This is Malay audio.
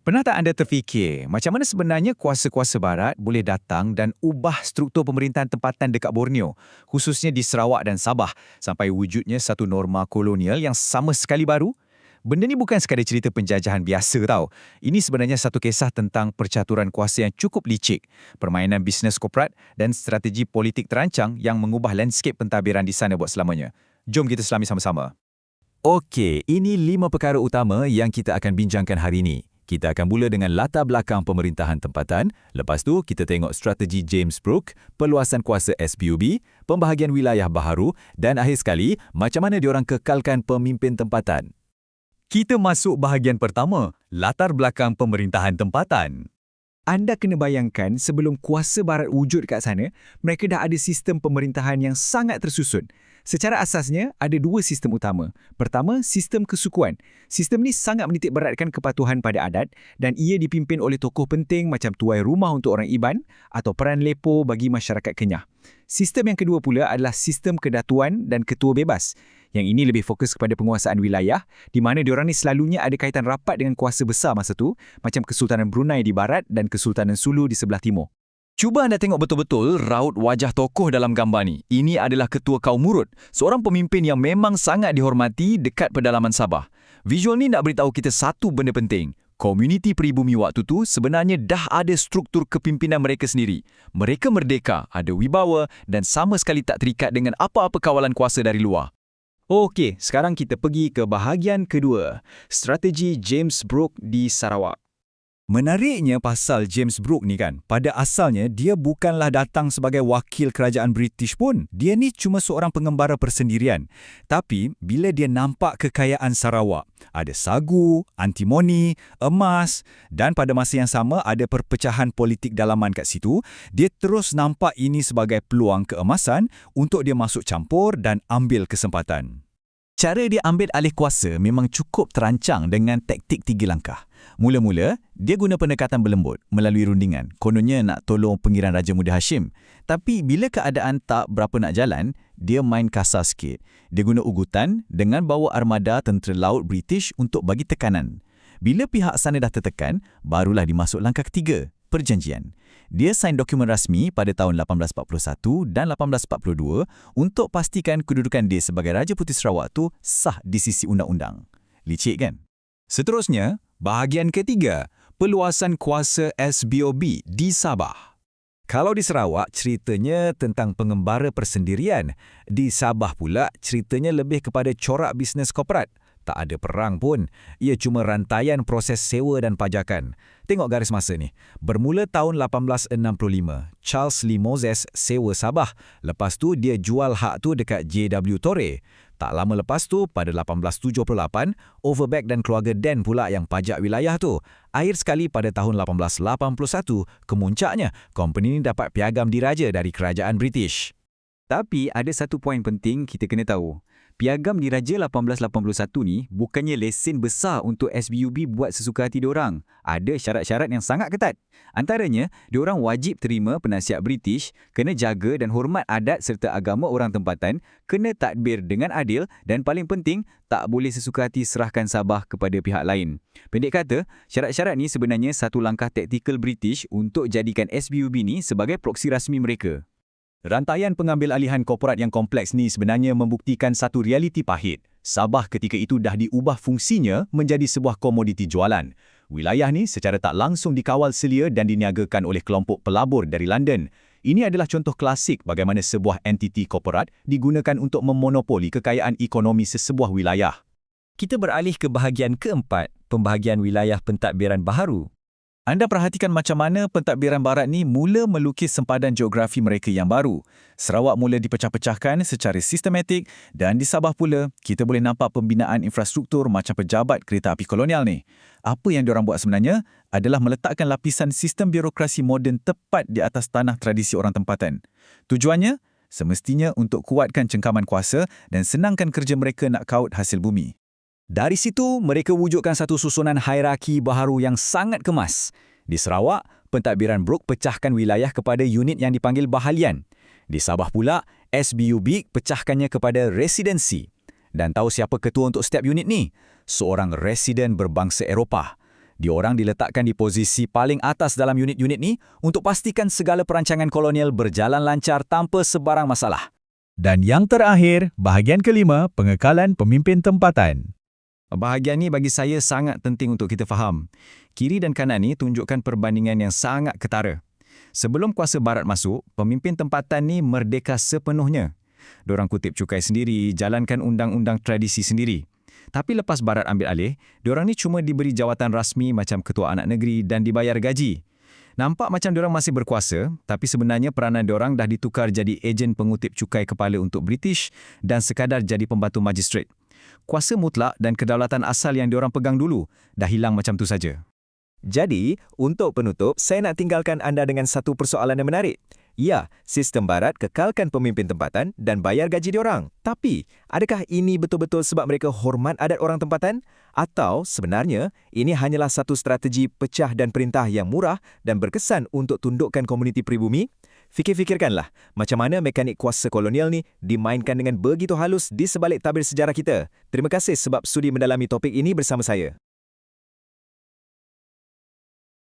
Pernah tak anda terfikir macam mana sebenarnya kuasa-kuasa barat boleh datang dan ubah struktur pemerintahan tempatan dekat Borneo, khususnya di Sarawak dan Sabah, sampai wujudnya satu norma kolonial yang sama sekali baru? Benda ni bukan sekadar cerita penjajahan biasa tau. Ini sebenarnya satu kisah tentang percaturan kuasa yang cukup licik, permainan bisnes korporat dan strategi politik terancang yang mengubah landscape pentadbiran di sana buat selamanya. Jom kita selami sama-sama. Okey, ini 5 perkara utama yang kita akan bincangkan hari ini. Kita akan mula dengan latar belakang pemerintahan tempatan, lepas tu kita tengok strategi James Brooke, perluasan kuasa SBUB, pembahagian wilayah baharu dan akhir sekali, macam mana diorang kekalkan pemimpin tempatan. Kita masuk bahagian pertama, latar belakang pemerintahan tempatan. Anda kena bayangkan sebelum kuasa barat wujud kat sana, mereka dah ada sistem pemerintahan yang sangat tersusun. Secara asasnya, ada dua sistem utama. Pertama, sistem kesukuan. Sistem ni sangat menitik beratkan kepatuhan pada adat dan ia dipimpin oleh tokoh penting macam tuai rumah untuk orang Iban atau peran lepo bagi masyarakat Kenyah. Sistem yang kedua pula adalah sistem kedatuan dan ketua bebas. Yang ini lebih fokus kepada penguasaan wilayah di mana diorang ni selalunya ada kaitan rapat dengan kuasa besar masa tu macam Kesultanan Brunei di barat dan Kesultanan Sulu di sebelah timur. Cuba anda tengok betul-betul raut wajah tokoh dalam gambar ni. Ini adalah Ketua Kaum Murut, seorang pemimpin yang memang sangat dihormati dekat pedalaman Sabah. Visual ni nak beritahu kita satu benda penting. Komuniti peribumi waktu tu sebenarnya dah ada struktur kepimpinan mereka sendiri. Mereka merdeka, ada wibawa dan sama sekali tak terikat dengan apa-apa kawalan kuasa dari luar. Okey, sekarang kita pergi ke bahagian kedua. Strategi James Brooke di Sarawak. Menariknya pasal James Brooke ni kan, pada asalnya dia bukanlah datang sebagai wakil kerajaan British pun. Dia ni cuma seorang pengembara persendirian. Tapi bila dia nampak kekayaan Sarawak, ada sagu, antimoni, emas dan pada masa yang sama ada perpecahan politik dalaman kat situ, dia terus nampak ini sebagai peluang keemasan untuk dia masuk campur dan ambil kesempatan. Cara dia ambil alih kuasa memang cukup terancang dengan taktik 3 langkah. Mula-mula, dia guna pendekatan berlembut melalui rundingan. Kononnya nak tolong pengiran Raja Muda Hashim. Tapi bila keadaan tak berapa nak jalan, dia main kasar sikit. Dia guna ugutan dengan bawa armada tentera laut British untuk bagi tekanan. Bila pihak sana dah tertekan, barulah dimasuk langkah ketiga, perjanjian. Dia sign dokumen rasmi pada tahun 1841 dan 1842 untuk pastikan kedudukan dia sebagai Raja Putih Sarawak tu sah di sisi undang-undang. Licik kan? Seterusnya, bahagian ketiga, perluasan kuasa SBOB di Sabah. Kalau di Sarawak, ceritanya tentang pengembara persendirian. Di Sabah pula, ceritanya lebih kepada corak bisnes korporat. Tak ada perang pun. Ia cuma rantaian proses sewa dan pajakan. Tengok garis masa ni. Bermula tahun 1865, Charles Lee Moses sewa Sabah. Lepas tu dia jual hak tu dekat J.W. Torrey. Tak lama lepas tu, pada 1878, Overbeck dan keluarga Dan pula yang pajak wilayah tu. Akhir sekali pada tahun 1881, kemuncaknya, company ni dapat piagam diraja dari kerajaan British. Tapi ada satu poin penting kita kena tahu. Piagam Diraja 1881 ni bukannya lesen besar untuk SBUB buat sesuka hati diorang. Ada syarat-syarat yang sangat ketat. Antaranya, diorang wajib terima penasihat British, kena jaga dan hormat adat serta agama orang tempatan, kena tadbir dengan adil dan paling penting, tak boleh sesuka hati serahkan Sabah kepada pihak lain. Pendek kata, syarat-syarat ni sebenarnya satu langkah taktikal British untuk jadikan SBUB ni sebagai proksi rasmi mereka. Rantaian pengambil alihan korporat yang kompleks ni sebenarnya membuktikan satu realiti pahit. Sabah ketika itu dah diubah fungsinya menjadi sebuah komoditi jualan. Wilayah ni secara tak langsung dikawal selia dan diniagakan oleh kelompok pelabur dari London. Ini adalah contoh klasik bagaimana sebuah entiti korporat digunakan untuk memonopoli kekayaan ekonomi sesebuah wilayah. Kita beralih ke bahagian keempat, pembahagian wilayah pentadbiran baharu. Anda perhatikan macam mana pentadbiran barat ni mula melukis sempadan geografi mereka yang baru. Sarawak mula dipecah-pecahkan secara sistematik dan di Sabah pula, kita boleh nampak pembinaan infrastruktur macam pejabat kereta api kolonial ni. Apa yang diorang buat sebenarnya adalah meletakkan lapisan sistem birokrasi moden tepat di atas tanah tradisi orang tempatan. Tujuannya, semestinya untuk kuatkan cengkaman kuasa dan senangkan kerja mereka nak kaut hasil bumi. Dari situ, mereka wujudkan satu susunan hierarki baharu yang sangat kemas. Di Sarawak, pentadbiran Brooke pecahkan wilayah kepada unit yang dipanggil bahalian. Di Sabah pula, SBUB pecahkannya kepada residensi. Dan tahu siapa ketua untuk setiap unit ni? Seorang residen berbangsa Eropah. Diorang diletakkan di posisi paling atas dalam unit-unit ni untuk pastikan segala perancangan kolonial berjalan lancar tanpa sebarang masalah. Dan yang terakhir, bahagian kelima, pengekalan pemimpin tempatan. Bahagian ni bagi saya sangat penting untuk kita faham. Kiri dan kanan ni tunjukkan perbandingan yang sangat ketara. Sebelum kuasa barat masuk, pemimpin tempatan ni merdeka sepenuhnya. Diorang kutip cukai sendiri, jalankan undang-undang tradisi sendiri. Tapi lepas barat ambil alih, diorang ni cuma diberi jawatan rasmi macam ketua anak negeri dan dibayar gaji. Nampak macam diorang masih berkuasa, tapi sebenarnya peranan diorang dah ditukar jadi ejen pengutip cukai kepala untuk British dan sekadar jadi pembantu magistrat. Kuasa mutlak dan kedaulatan asal yang diorang pegang dulu dah hilang macam tu saja. Jadi, untuk penutup, saya nak tinggalkan anda dengan satu persoalan yang menarik. Ya, sistem barat kekalkan pemimpin tempatan dan bayar gaji diorang. Tapi, adakah ini betul-betul sebab mereka hormat adat orang tempatan? Atau sebenarnya, ini hanyalah satu strategi pecah dan perintah yang murah dan berkesan untuk tundukkan komuniti pribumi? Fikir-fikirkanlah, macam mana mekanik kuasa kolonial ni dimainkan dengan begitu halus di sebalik tabir sejarah kita. Terima kasih sebab sudi mendalami topik ini bersama saya.